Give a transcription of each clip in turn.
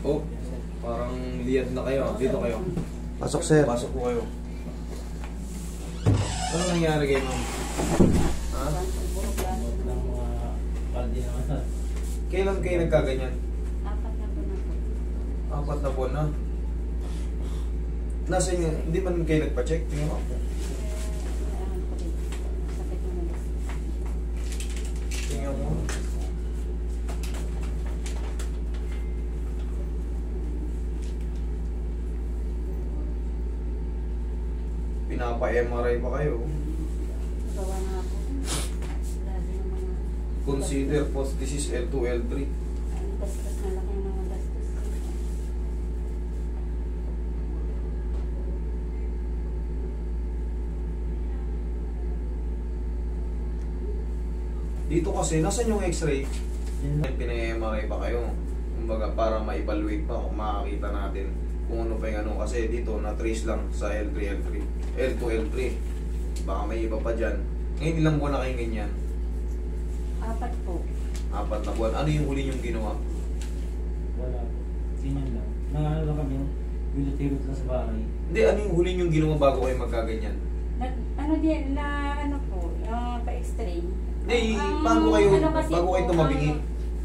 Oh, parang liyad na kayo. Dito kayo. Pasok, sir. Pasok po kayo. Ano nangyari kayo, ma'am? Ha? Kailan kayo nagkaganyan? 4 na buwan na. Nasa inyo, hindi man kayo nagpa-check? Tingnan mo. Tingnan mo. Pinapa-MRI pa kayo. Gawa na ako. Lagi ng mga... Consider post disease L2, L3. Ang gastos na laki ng mga gastos. Dito kasi, nasan yung x-ray? Pina-MRI pa kayo. Kumbaga, para ma-evaluate pa kung makakita natin kung ano pa yung ano. Kasi dito, na-trace lang sa L3, L3. L2, L3. Baka may iba pa dyan. Ngayon, ilang buwan na kayo ganyan? 4 po. 4 na buwan. Ano yung huli yung ginawa? Wala po. Ganyan lang. Nangano lang kami, hilot-hilot lang sa bahay. Hindi, ano yung huli yung ginawa bago kayo magkaganyan? Ano din, na ano po, yung pa-x-ray. Hindi, bago kayo tumabingi.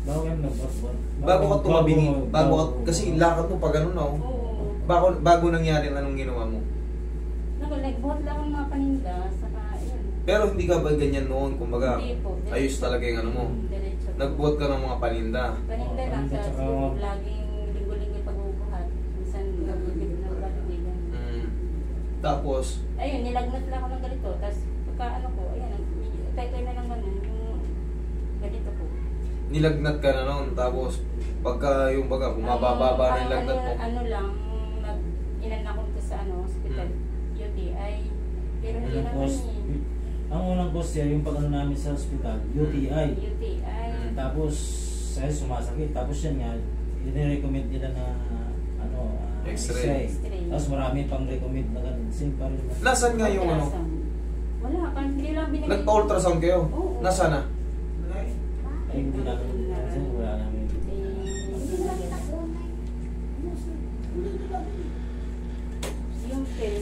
Bago kayo nagbasbon. Bago ka tumabingi. Kasi lakad mo pa ganun, no? Oo. Bago nangyari, anong ginawa mo? Nagbuhat lang ang mga paninda, saka yun. Pero hindi ka ba ganyan noon? Kumbaga, Hindi po. ayos talaga yung ano mo. Diretso. Nagbuhat ka ng mga paninda. Paninda lang sa Paninda, siguro laging linggo-linggo pagbubuhat. Minsan nagbuhat na baligan. Tapos, Ayun, nilagnat lang ako ng ganito. Tapos pagka ano ko, ayan, tay-tay na lang ganun. Yung ganito po. nilagnat ka na noon. Tapos, pagka yung baga, bumababa na yung lagnat mo. Ano lang, inan ako sa hospital. UTI. Pero hindi naman eh. Ang unang cause niya, yung pag-ano namin sa hospital, UTI. UTI. Tapos, sa'yo sumasakit. Tapos yan nga, i-recommend nila na X-ray. X-ray. Tapos marami pang recommend na ganun. Same pa rin. Nasaan nga yung ano? Wala, hindi lang binigay. Nagpa-ultrasound kayo? Oo. Nasaan na? Ay, hindi namin. Kasi wala namin. Yung pill.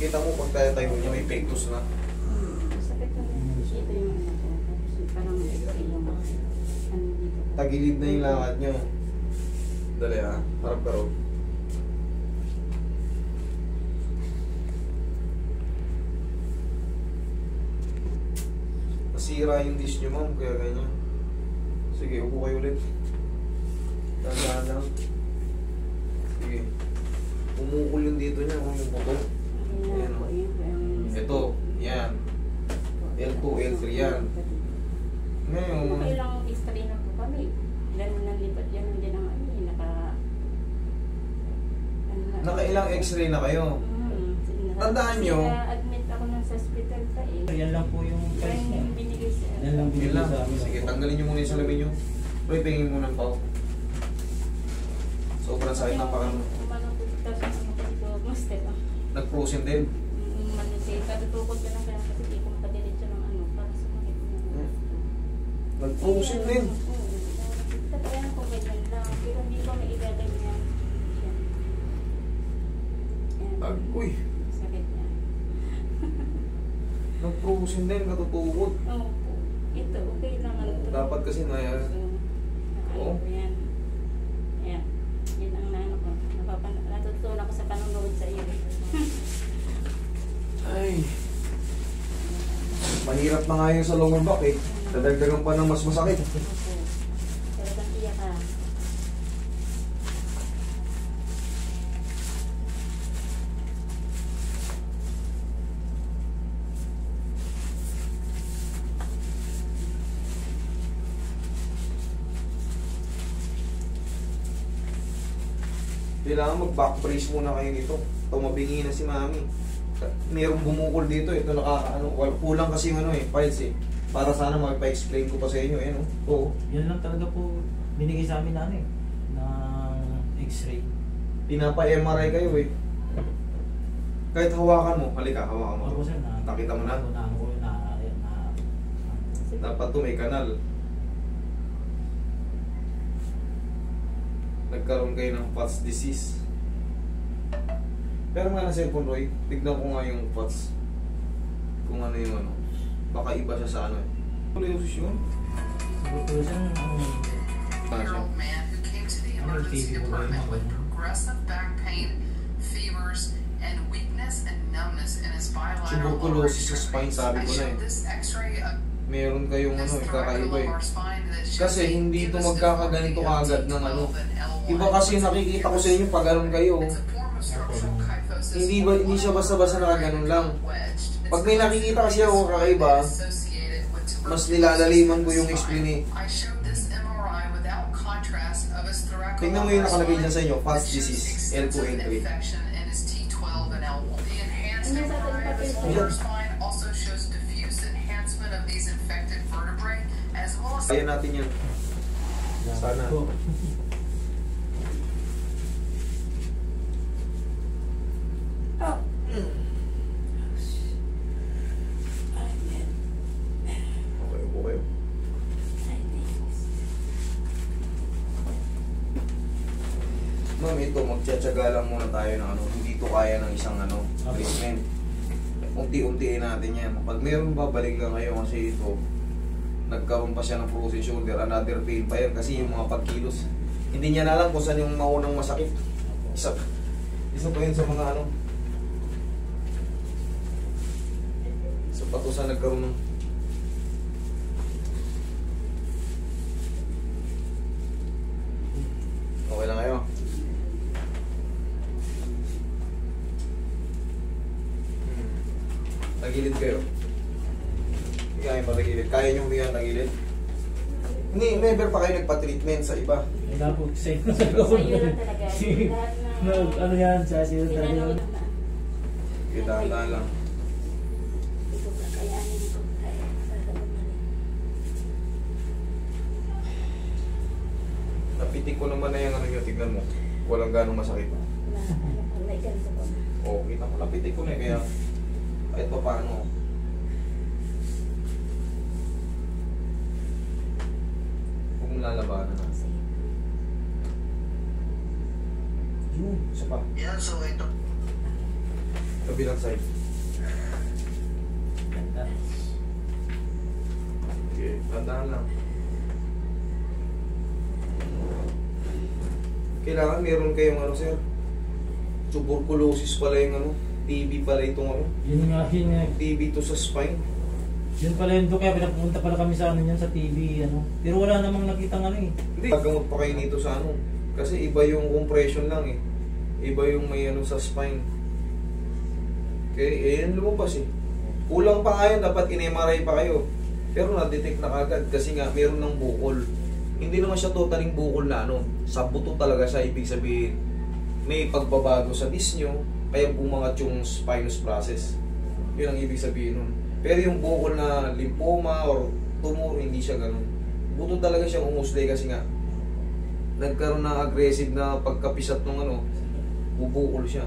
Kita mo pag tayo niya may pectus na. Sakit na rin. Ito yung ano ko. Parang X-ray yung ano dito. Tagilid na yung lakad nyo. Dali ha, harap ka ro. Nasira yung dish nyo, ma'am, kaya ganyan. Sige, upo kayo ulit. Tandaan lang. Sige. Umukul yung dito niya, kung yung buto. Ayan, oh. Ito, yan. L2, L3 yan. Ngayon, Nakailang X-ray na po kami. Ganun ang lipat yan. Hindi na nga nakailang x-ray na kayo. Tandaan nyo. Admit ako nun sa hospital pa eh. Yan lang po yung price niya. Yung binigay sa... Yan lang Yun binigay lang. sa amin. Sige, tanggalin nyo muna yung salamin nyo. Uy, pingin mo ng pao. Sobrang sakit ng pakano. Nag-frozen din. Katutukod ka lang kaya kasi di ko makadiretso ng ano para sa makit mo. Nag-frozen din. Kaya ko ganyan lang. Pero hindi ko may igaganyan. Uy, Sakit niya. nag-frozen din, katutukod. Oo po. Ito, okay naman. Dapat kasi na Oo. Yan. Yan. Yan ang naano ko. Natutunan ko sa panonood sa iyo. Ay. Mahirap na nga yung sa lower back eh. Dadagdagan pa ng mas masakit. Talagang iyak ka. Kailangan mag-back brace muna kayo nito. Tumabingi na si mami. Merong bumukol dito. Ito kulang kasi yung files eh. Para sana magpa-explain ko pa sa inyo. Ayan oh. Yan lang talaga po binigay sa amin ng x-ray. Pinapa-MRI kayo eh. Kahit hawakan mo. Halika, hawakan mo. Ako sir, Nakita mo na? Ako na. Dapat to may kanal. nagkaroon kayo ng POTS disease. Pero nga na cellphone, Roy, tignan ko nga yung POTS. Kung ano yung ano. Baka iba siya sa ano eh. Scoliosis yun? Tubukulosis year-old man who came to the emergency department with progressive back pain, fevers, and weakness and numbness in his bilateral lower Tuberculosis sa spine, sabi I ko na showed eh. this x-ray of Meron kayong ano, his kakaiba eh. thoracolumbar spine that shows Kasi hindi ito magkakaganito agad ng ano. Iba kasi nakikita ko sa inyo pag ganun kayo. It's a form of structural kyphosis. Hindi siya basta-basta nakaganon lang. Pag may nakikita kasi ako kakaiba, mas nilalaliman ko yung explain eh. I showed this MRI without contrast of his thoracolumbar Tingnan mo yung nakalagay dyan sa inyo, POTS It shows disease, extensive L2N3. infection in his T12 and L1. The enhanced MRI of his lower spine also shows diffuse enhancement of these infected vertebrae as well as Kaya natin yan. Sana. Oh. Okay, okay. Ma'am, ito, magtsatsaga lang muna tayo ng ano. Hindi to kaya ng isang ano, treatment. Unti-untiin natin yan. Pag meron babalik lang kayo kasi ito, nagkaroon pa siya ng frozen shoulder, another pain pa yan kasi yung mga pagkilos. Hindi niya na alam kung saan yung maunang masakit. Isa pa yun sa mga ano. Isa pa to sa nagkaroon ng okay lang kayo. Tagilid kayo. Hindi kaya patagilid. Kaya nyo huminga ng tagilid? Hindi, never pa kayo nagpa-treatment sa iba. Wala po, sa'yo na Sa iyo lang talaga. Lahat na... Ano yan, sa sa'yo talaga. Kita-handa lang. Hindi ko kakayanin ko. Kaya sasagot na rin. Napitik ko naman na yung ano nyo, tignan mo. Walang ganong masakit. Na ano pag may ganito ko na. Oo, kita mo. Napitik ko na kaya kahit pa paano. Huwag mong lalabanan na. Sige. Yun, isa pa. Yeah, so ito. Kabilang side. Ganda. Okay, tandaan lang. Kailangan meron kayong ano, sir. Tuberculosis pala yung ano. TB pala itong ano. Yun nga. TB to sa spine. Yun pala yun, kaya pinapunta pala kami sa ano yan, sa TV, ano. Pero wala namang nakitang ano eh. Hindi. Gagamot pa kayo nito sa ano. Kasi iba yung compression lang eh. Iba yung may ano sa spine. Okay, eh yan lumabas eh. Kulang pa nga yun, dapat in-MRI pa kayo. Pero na-detect na kagad kasi nga meron ng bukol. Hindi naman siya totaling bukol na ano. Sa buto talaga siya, ibig sabihin may pagbabago sa disc nyo, kaya bumangat yung spinous process. Yun ang ibig sabihin nun. Pero yung bukol na lymphoma or tumor, hindi siya ganun. Buto talaga siyang umusli kasi nga nagkaroon ng aggressive na pagkapisat ng ano, bubukol siya.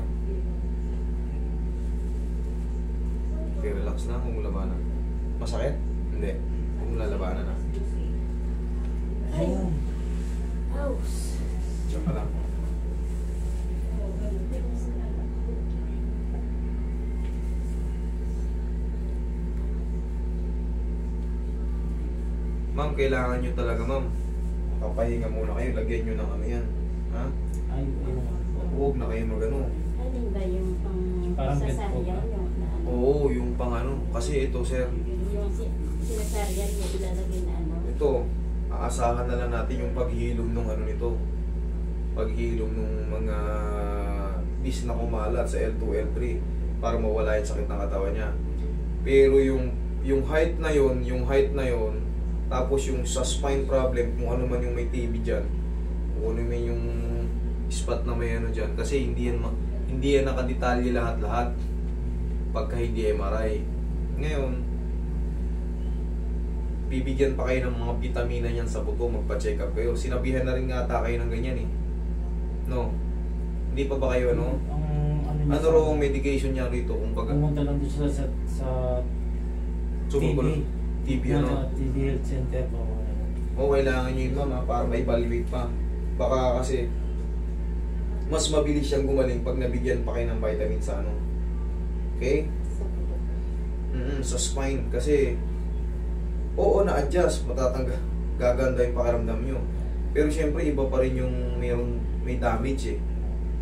Okay, relax na, huwag mo labanan. Masakit? Hindi. Huwag mo lalabanan na. Ayun. Ouch. Diyan ka lang. Ma'am, kailangan nyo talaga, ma'am. Papahinga muna kayo, lagyan nyo ng ano yan. Ha? Ay, ayun. Huwag na kayo magano. Alin ba yung pang Parang sasaryan? Yung na ano? Oo, yung pang ano. Kasi ito, sir, Yung sinasaryan yung ilalagay na ano? ito, aasahan na lang natin yung paghilom ng ano nito. Paghilom ng mga bis na kumalat sa L2, L3 para mawala yung sakit ng katawan niya. Pero yung height na yon, tapos yung sa spine problem, kung ano man yung may TB dyan, kung ano man yung spot na may ano dyan, kasi hindi yan nakadetalye lahat-lahat pagka hindi MRI. Ngayon, bibigyan pa kayo ng mga vitamina niyan sa buto, magpa-check up kayo. Sinabihan na rin nga ata kayo ng ganyan eh. No? Hindi pa ba kayo ano? Ano raw ang medication niya rito? Kumbaga, Pumunta lang doon sa TB ano? TV Health Center po. O kailangan nyo yun ma'am ha, para ma-evaluate pa. Baka kasi mas mabilis siyang gumaling pag nabigyan pa kayo ng vitamin sa ano. Okay? Sa spine. Kasi, oo, na-adjust. Gaganda yung pakiramdam nyo. Pero syempre, iba pa rin yung may damage eh.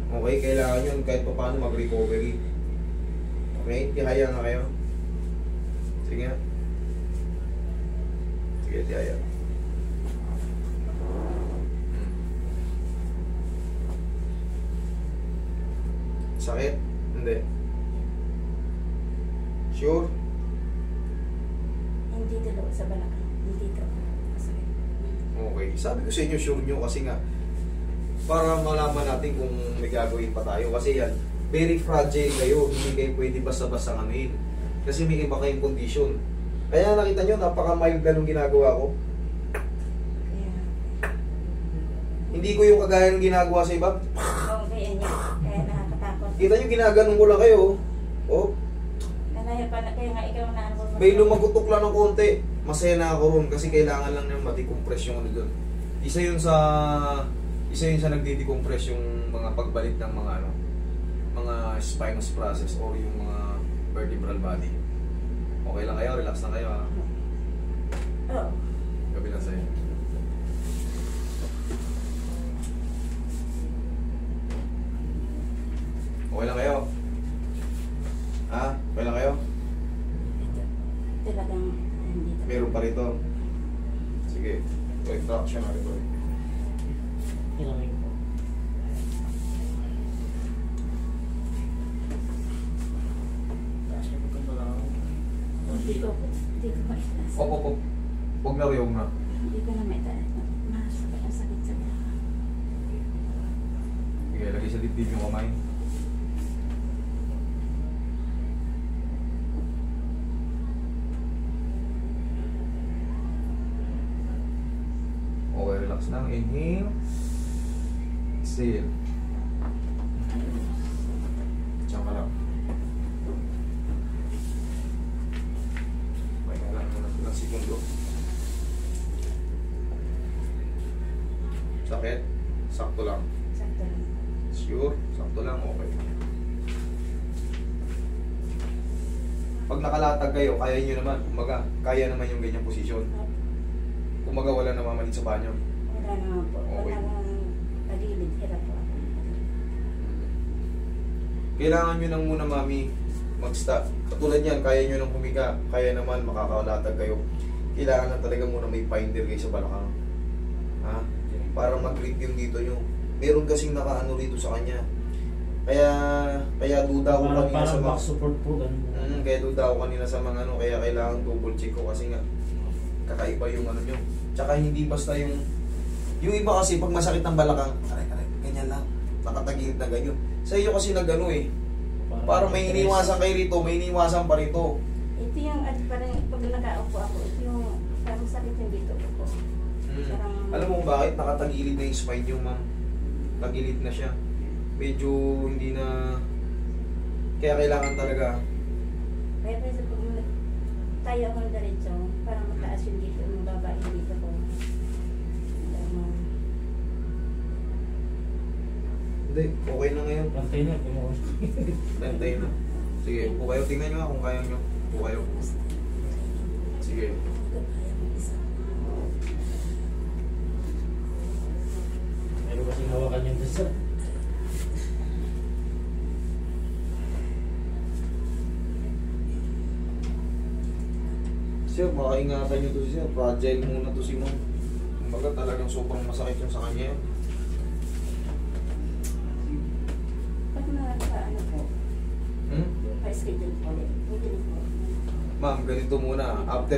Okay? Kailangan yun kahit pa paano mag-recovery. Okay? Tihaya nga kayo. Sige nga. Sige, tihaya. Sakit? Hindi. Sure? Hindi dalawa sa balakang. Hindi ito. Masakit. Okay. Sabi ko sa inyo, sure nyo kasi nga para malaman natin kung may gagawin pa tayo. Kasi yan, very fragile kayo. Hindi kayo pwede basta-basta ngamin. Kasi may iba kayong condition. Kaya nakita nyo, napaka-mild na nung ginagawa ko. Kaya, Hindi ko yung kagaya ng ginagawa sa iba. kaya niya. Kaya nakakatakot. Kita nyo, ginaganon ko lang kayo. Oh, Kaya nga ikaw na ano. may lumagutok lang ng konti. Masaya na ako ron kasi kailangan lang nang ma-decompress yung ano doon. Isa yun sa nagde-decompress yung mga pagbalik ng mga ano, mga spinous process or yung mga vertebral body. Okay lang kayo, relax na kayo ha. Oo. Gabi lang sa'yo. Okay lang kayo? Ha? Okay lang kayo? Talagang hindi. Meron pa rito. Sige. Wait, traction na rito. Ilamig po. Taas niyo po itong balakang. Hindi ko maitaas. Op. Huwag na riyong na. Hindi ko na maitaas. Masakit ang sakit sa balakang. Sige, lagay sa dibdib yung kamay. Okay, relax lang. Inhale. Exhale. Diyan ka lang. Pahinga lang ng segundo. Sakit? Sakto lang. Sakto lang. Sure? Sakto lang, okay. Pag nakalatag kayo, kaya nyo naman. Kumaga, kaya naman yung ganyang posisyon. Kumaga, wala namamalit sa banyo. Wala naman po. Okay. Wala nang tagilid. Hirap po ako. Kailangan nyo nang muna, mami, mag-stop. Katulad yan, kaya nyo nang humiga. Kaya naman, makakalatag kayo. Kailangan lang talaga muna may finder kayo sa balakang. Ha? Para mag-grip yung dito nyo. Meron kasing nakaano rito sa kanya. Kaya duda ko kanina sa Parang mga... back support po. Ganun. Kaya duda ko kanina sa mga ano. Kaya kailangan double check ko kasi nga kakaiba yung ano nyo. Tsaka hindi basta yung iba kasi pag masakit ng balakang, aray, ganyan lang. Nakatagilid na ganyan. Sa iyo kasi nagano eh. Parang may iniwasan kayo rito, may iniwasan pa rito. Ito yung, at parang pag nakaupo ako, ito yung parang sakit yung dito ko. Parang, Alam mo kung bakit? Nakatagilid na yung spine nyo, ma'am. Tagilid na siya. Medyo hindi na... Kaya kailangan talaga. kaya pa sa pag tayo ako ng diretso, parang mataas yung dito, mababa yung dito ko. Hindi, okay na ngayon. Pantay na. Pinuha. Tantay na. Sige, upo kayo. Tingnan nyo nga kung kaya nyo. Upo kayo. Sige. Meron kasing hawakan yung desa. Sir, baka ingatan nyo to sir. Fragile muna to si ma'am. Kumbaga talagang sobrang masakit yung sa kanya yun. Pag ano po, Hmm? pa-schedule po ulit. Pwede na po. Ma'am, ganito muna. After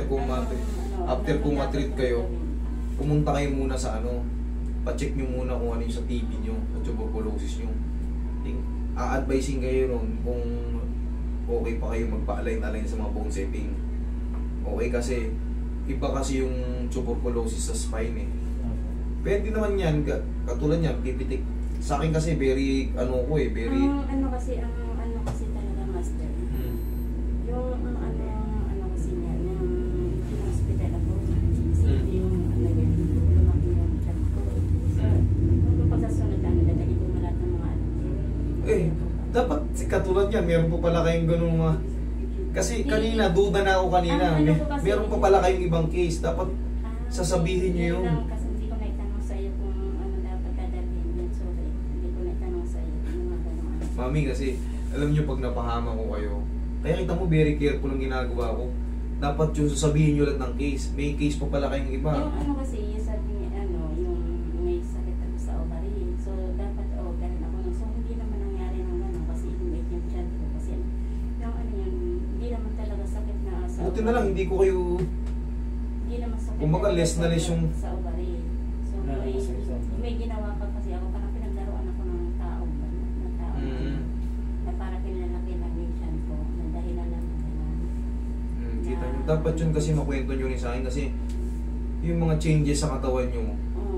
kung matreat kayo, pumunta kayo muna sa ano, pa-check nyo muna kung ano yung sa TB nyo o tuberculosis nyo. A-advising kayo nun kung okay pa kayo magpa-align-align sa mga bone setting. Okay kasi, iba kasi yung tuberculosis sa spine eh. Pwede naman yan, katulad yan, pipitik. Sa akin kasi very, ano ko eh, very... Ang ano kasi talaga master. Yung ano kasi niya, yung hospital ako. Kasi yung ano yun, lumaki yung chan ko. So, kung pagsasunod dadali ko lahat ng mga ano. katulad yan, meron pa pala kayong ganun mga... Kasi kanina, duda na ako kanina. Ano ko kasi- Meron pa pala kayong ibang case. Dapat sasabihin niyo yun. Lang, kasi hindi ko naitanong sa iyo kung ano dapat dadalhin yun. Sorry, hindi ko naitanong sa iyo kung mga ganun ano. Mami, kasi alam niyo pag napahama ko kayo, kaya kita mo very careful ang ginagawa ko. Dapat yung sasabihin niyo lang ng case. May case pa pala kayong iba. Yung ano kasi, yung sabi niya, ano, yung may sakit ako sa ovary. So, dapat, ganun ako. So, hindi naman nangyari ng gano'n kasi inmate yung child ko. Kasi, yung ano yun, hindi naman talaga sakit na sa Buti na lang, hindi ko kayo... Hindi naman sakit. Kumbaga, na less na less yung- sa ovary. So, may ginawa pa kasi ako. Parang pinaglaruan ako ng tao. Ng tao. Na parang pinalaki na yung child ko. Na dahilan lang ng gano'n. Kita nyo. Dapat yun kasi makwento nyo rin sa akin kasi yung mga changes sa katawan nyo.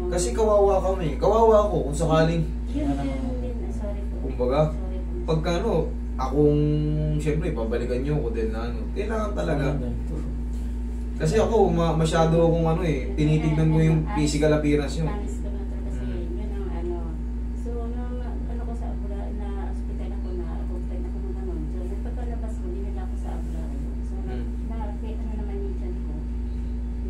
Kasi kawawa kami. Kawawa ako kung sakaling, Yun din. Sorry po. kumbaga, Sorry po. pagka ano, akong, syempre, pabalikan nyo ako din na ano. Kailangan talaga. Kasi ako, masyado akong ano tinitignan ko yung physical appearance nyo. Promise ko na to kasi yun ang ano. So, nung ano ko sa Abura, na hospital ako na open ako ng ganun. So, yung pagkalabas ko, dinala ako sa Abura. So, na-fit ano naman yung chan ko.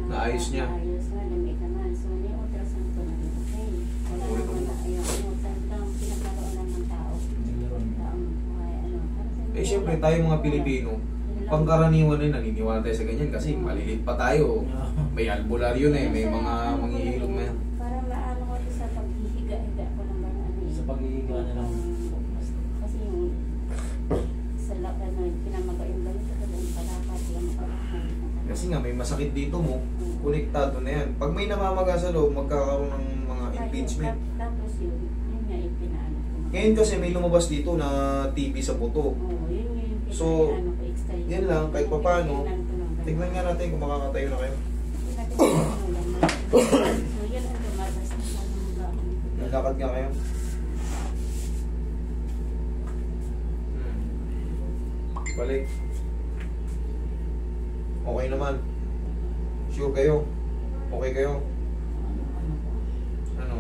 Naayos niya? Naayos na, lamig naman. So, yung ultrasound ko na okay. Wala naman na, yung ultrasound lang, pinagkaroon lang ng tao. Eh, syempre, tayo mga Pilipino, pangkaraniwan na naniniwala tayo sa ganyan kasi malilit pa tayo. May albularyo na may mga manghihilom na yan. Parang naano ko sa paghihiga-higa ko ng ganun. Sa paghihiga na lang. Kasi yung sa ano, pinamaga yung ganito ko yung palapat, yung makalakan. Kasi nga, may masakit dito mo, konektado na yan. Pag may namamaga sa loob, magkakaroon ng mga impingement. Tapos yun nga yung pinaano ko. Ngayon kasi may lumabas dito na TB sa buto. Oo, yun yung So, pinaano ko extra. yan lang, kahit papaano, tignan nga natin kung makakatayo na kayo. So, yan ang lumabas na Nalakad nga kayo. Balik. Okay naman. Sure kayo? Okay kayo? Ano?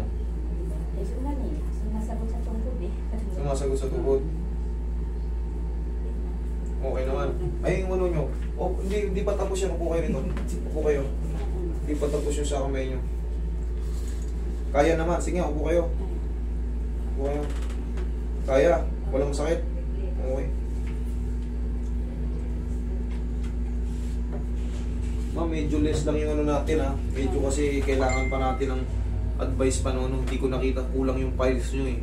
Eh, sunan eh. Sumasagot sa tungkod eh. Sumasagot sa tuhod. Okay naman. Ay, yung ano nyo. Oh, hindi pa tapos yan. Upo kayo rito. Upo kayo. Hindi pa tapos yung sa kamay nyo. Kaya naman. Sige, upo kayo. Upo kayo. Kaya. Walang sakit. Okay. Ma'am, medyo less lang yung ano natin ha. Medyo kasi kailangan pa natin ng advice pa noon. Hindi ko nakita kulang yung files nyo eh.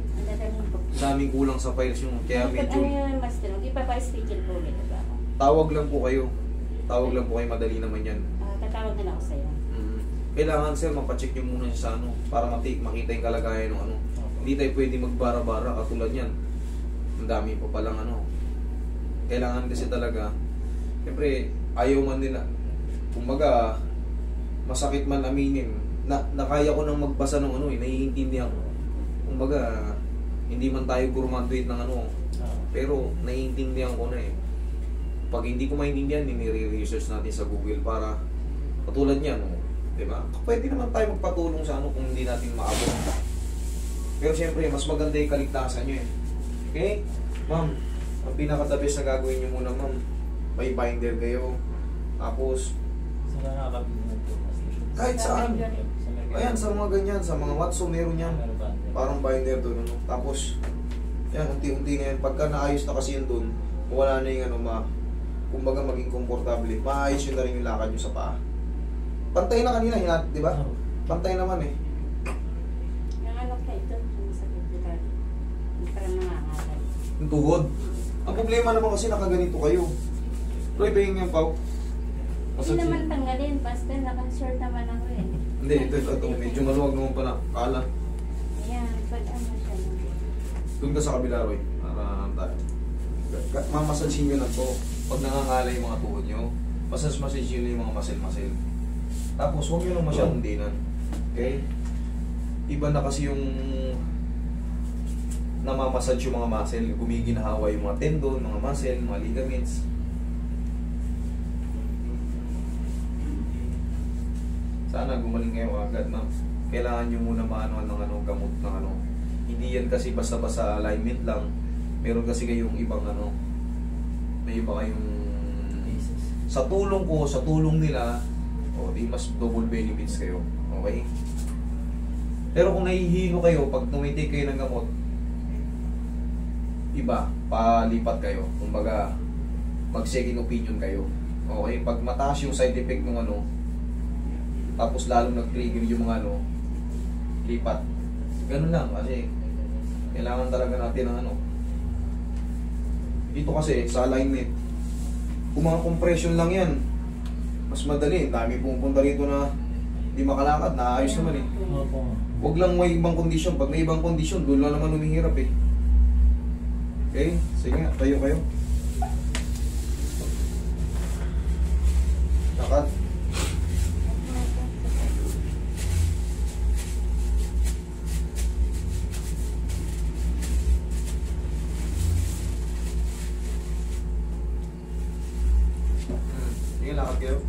Daming kulang sa files nyo. Kaya medyo... Ano yun, Master? Ipa-schedule po ulit ba ako? Tawag lang po kayo. Tawag lang po kayo. Madali naman yan. Tatawag na lang ako sa'yo. Kailangan sir, mapacheck nyo muna siya sa ano para makita yung kalagayan ng ano. Hindi tayo pwede magbara-bara katulad yan. Ang dami pa palang ano. Kailangan kasi talaga, siyempre, ayaw man nila. Kumbaga, masakit man aminin. Na kaya ko nang magbasa ng ano naiintindihan ko. Kumbaga, hindi man tayo gurmantuit ng ano. Pero, naiintindihan ko na eh. Pag hindi ko maintindihan, nire-research natin sa Google para katulad niyan, no? Diba? Pwede naman tayo magpatulong sa ano kung hindi natin maabot. Pero siyempre, mas maganda yung kaligtasan nyo eh. Okay? Ma'am, ang pinaka-the best na gagawin nyo muna, ma'am, may binder kayo. Tapos, Saan na nakakabigyan po? kahit saan. Ayan, sa mga ganyan, sa mga Watson, meron yan. Parang binder doon, ano. Tapos, yan, unti-unti na yan. Pagka naayos na kasi yun doon, wala na yung ano, kumbaga maging komportable. Maayos yun na rin yung lakad nyo sa paa. Pantay na kanina, di ba? Pantay naman eh. Yung ano ka ito, yung sakit dito. Parang nangangalan. Yung tuhod. Ang problema naman kasi nakaganito kayo. Roy, pahing yung pao. Hindi naman tanggalin, basta naka-short naman ako eh. Hindi, ito. Medyo maluwag naman pala. Kala. Ayan, pag ano siya. Doon ka sa kabila, Roy. Para tayo. Mamasasin nyo na to. Pag nangangalay yung mga tuhod nyo, masasin nyo yung mga muscle. Tapos, huwag nyo lang masyadong dinan. Okay? Iba na kasi yung namamassage yung mga muscle, gumiginahawa yung mga tendon, mga muscle, mga ligaments. Sana gumaling kayo agad, ma'am. Kailangan nyo muna maano ng gamot ng ano. Hindi yan kasi basta-basta alignment lang. Meron kasi kayong ibang ano, may iba kayong cases. sa tulong ko, sa tulong nila, o di mas double benefits kayo. Okay? Pero kung nahihilo kayo, pag tumitake kayo ng gamot, iba, palipat kayo. Kumbaga, mag-second opinion kayo. Okay? Pag mataas yung side effect ng ano, tapos lalong nag-trigger yung mga ano, lipat. Ganun lang, kasi kailangan talaga natin ng ano. Dito kasi, sa alignment, kung mga compression lang yan, mas madali. Dami pumupunta rito na di makalakad, naayos naman eh. Opo. Huwag lang may ibang kondisyon. Pag may ibang kondisyon, doon lang naman humihirap eh. Okay? Sige nga, tayo kayo. Lakad. Sige, lakad kayo.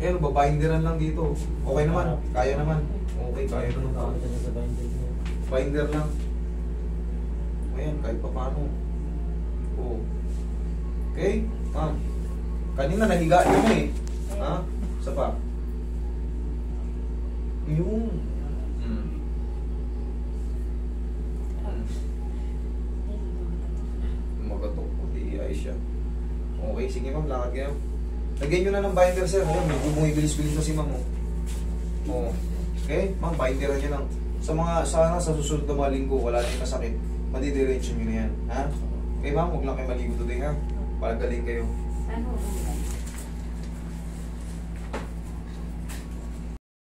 Eh, babinderan lang dito. Okay naman. Kaya naman. Okay, kaya naman. Ako dyan sa binder niya. Binder lang. Ayan, kahit pa paano. Oo. Okay? Ma'am. Kanina nahiga yun eh. Ha? Isa pa. Yung. Magatok po. Iayos siya. Okay, sige ma'am. Lakad kayo. Lagyan nyo na ng binder, sir. Ayan, medyo bumibilis-bilis na si ma'am. Oo. Okay? Ma'am, binderan nyo lang. Sa mga, sana sa susunod na mga linggo, wala na yung masakit. Madidiretso nyo na yan. Ha? Okay ma'am, huwag lang kayo maligo today ha. Para galing kayo. Ano?